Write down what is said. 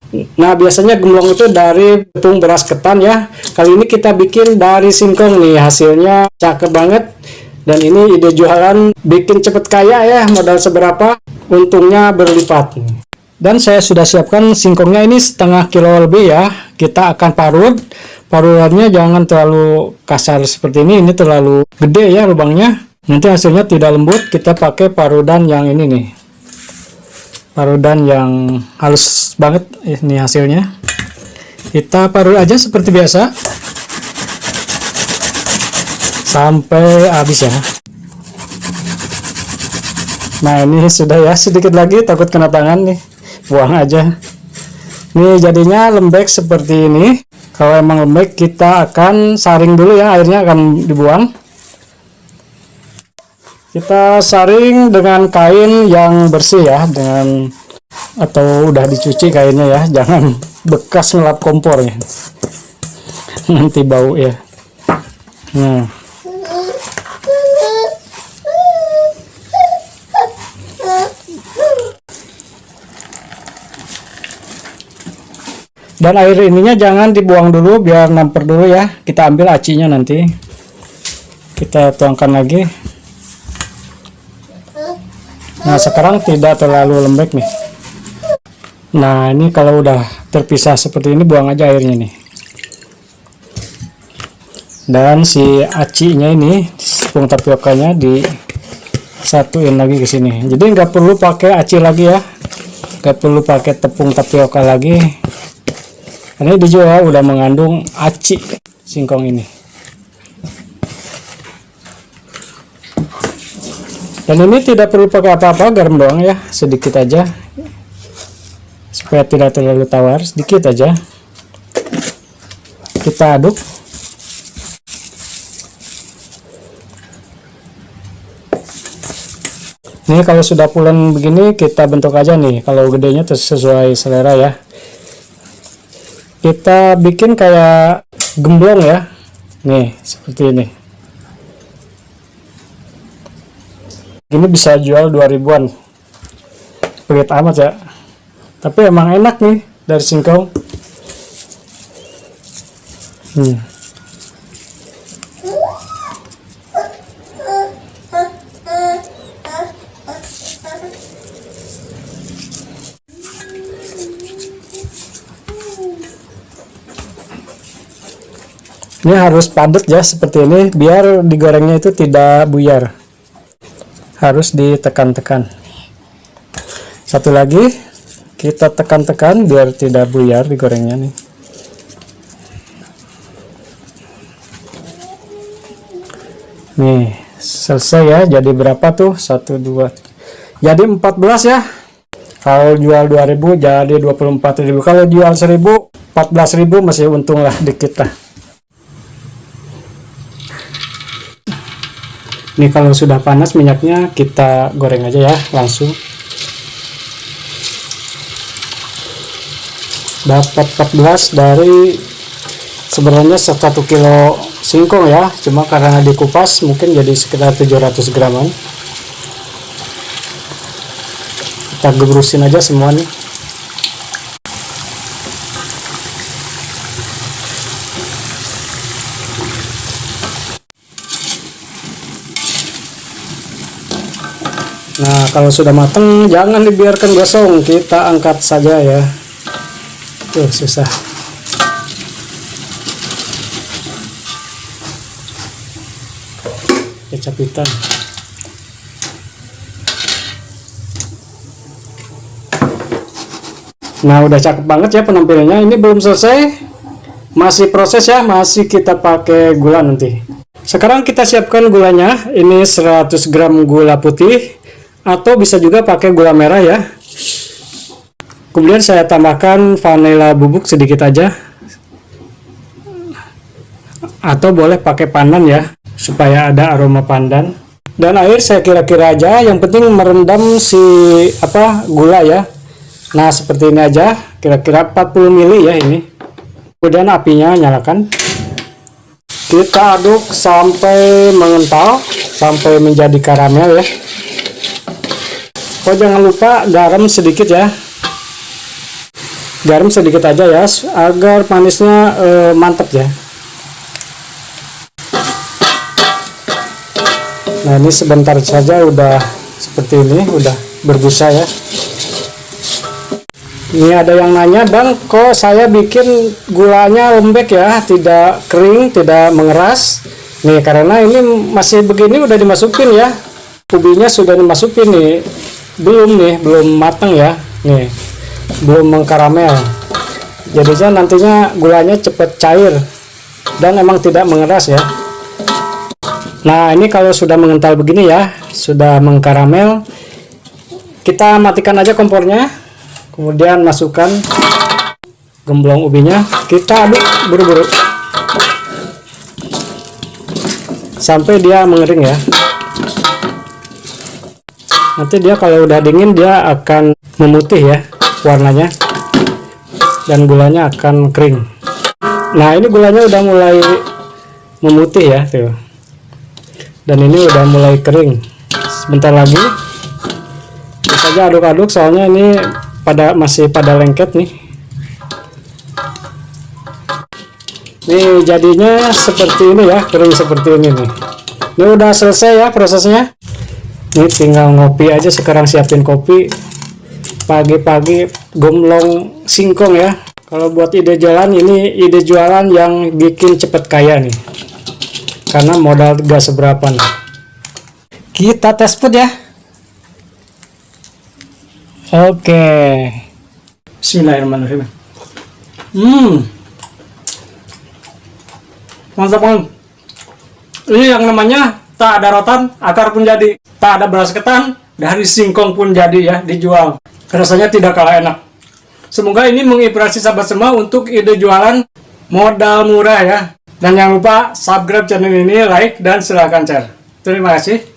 Nah, biasanya gemblong itu dari tepung beras ketan ya. Kali ini kita bikin dari singkong nih. Hasilnya cakep banget. Dan ini ide jualan bikin cepet kaya ya. Modal seberapa, untungnya berlipat. Dan saya sudah siapkan singkongnya ini setengah kilo lebih ya. Kita akan parut. Parutannya jangan terlalu kasar seperti ini terlalu gede ya lubangnya. Nanti hasilnya tidak lembut. Kita pakai parutan yang ini nih. Parutan yang halus banget ini hasilnya. Kita parut aja seperti biasa sampai habis ya. Nah, ini sudah ya, sedikit lagi takut kena tangan nih, buang aja. Nih jadinya lembek seperti ini. Kalau emang lembek kita akan saring dulu ya, airnya akan dibuang. Kita saring dengan kain yang bersih ya, dengan atau udah dicuci kainnya ya, jangan bekas ngelap kompor ya, nanti bau ya. Nah, dan air ininya jangan dibuang dulu, biar namper dulu ya. Kita ambil acinya nanti, kita tuangkan lagi. Nah, sekarang tidak terlalu lembek nih. Nah, ini kalau udah terpisah seperti ini, buang aja airnya nih. Dan si acinya ini, tepung tapiokanya disatuin lagi ke sini. Jadi nggak perlu pakai aci lagi ya, nggak perlu pakai tepung tapioka lagi. Ini dijual udah mengandung aci singkong ini. Dan ini tidak perlu pakai apa-apa, garam doang ya, sedikit aja supaya tidak terlalu tawar, sedikit aja. Kita aduk. Ini kalau sudah pulen begini kita bentuk aja nih, kalau gedenya sesuai selera ya. Kita bikin kayak gemblong ya, nih seperti ini. Ini bisa jual 2000-an, pelit amat ya, tapi emang enak nih dari singkong. Ini harus padat ya seperti ini, biar digorengnya itu tidak buyar. Harus ditekan-tekan. Satu lagi, kita tekan-tekan biar tidak buyar digorengnya nih. Nih, selesai ya. Jadi berapa tuh? 1, 2. Jadi 14 ya. Kalau jual 2000 jadi 24.000. Kalau jual 1000, 14.000 masih untung lah dikit lah. Ini kalau sudah panas minyaknya, kita goreng aja ya langsung. Dapat 14 dari sebenarnya 1 kilo singkong ya, cuma karena dikupas mungkin jadi sekitar 700 graman. Kita gebrusin aja semua nih. Nah, kalau sudah matang jangan dibiarkan gosong, kita angkat saja ya. Tuh, susah. Kecap hitam. Nah, udah cakep banget ya penampilannya. Ini belum selesai, masih proses ya, masih kita pakai gula nanti. Sekarang kita siapkan gulanya. Ini 100 gram gula putih, atau bisa juga pakai gula merah ya. Kemudian saya tambahkan vanila bubuk sedikit aja, atau boleh pakai pandan ya, supaya ada aroma pandan. Dan air saya kira-kira aja, yang penting merendam si gula ya. Nah, seperti ini aja, kira-kira 40 ml ya ini. Kemudian apinya nyalakan. Kita aduk sampai mengental, sampai menjadi karamel ya. Oh, jangan lupa garam sedikit ya. Garam sedikit aja ya, agar manisnya mantap ya. Nah ini sebentar saja udah seperti ini, udah berbusa ya. Ini ada yang nanya, Bang, kok saya bikin gulanya lembek ya, tidak kering, tidak mengeras. Nih karena ini masih begini udah dimasukin ya, ubinya sudah dimasukin nih, belum matang ya, nih belum mengkaramel. Jadinya nantinya gulanya cepet cair dan emang tidak mengeras ya. Nah ini kalau sudah mengental begini ya, sudah mengkaramel, kita matikan aja kompornya, kemudian masukkan gemblong ubinya, kita aduk buru-buru sampai dia mengering ya. Nanti dia kalau udah dingin dia akan memutih ya warnanya, dan gulanya akan kering. Nah ini gulanya udah mulai memutih ya tuh, dan ini udah mulai kering. Sebentar lagi kita saja aduk-aduk, soalnya ini masih pada lengket nih. Nih jadinya seperti ini ya, kering seperti ini nih. Ini udah selesai ya prosesnya. Ini tinggal ngopi aja sekarang, siapin kopi pagi-pagi, gemblong singkong ya. Kalau buat ide jualan, ini ide jualan yang bikin cepet kaya nih, karena modal gak seberapa nih. Kita tes food ya. Oke, bismillahirrahmanirrahim. Mantap banget. Ini yang namanya tak ada rotan, akar pun jadi. Tak ada beras ketan, dari singkong pun jadi ya, dijual. Rasanya tidak kalah enak. Semoga ini menginspirasi sahabat semua untuk ide jualan modal murah ya. Dan jangan lupa subscribe channel ini, like, dan silahkan share. Terima kasih.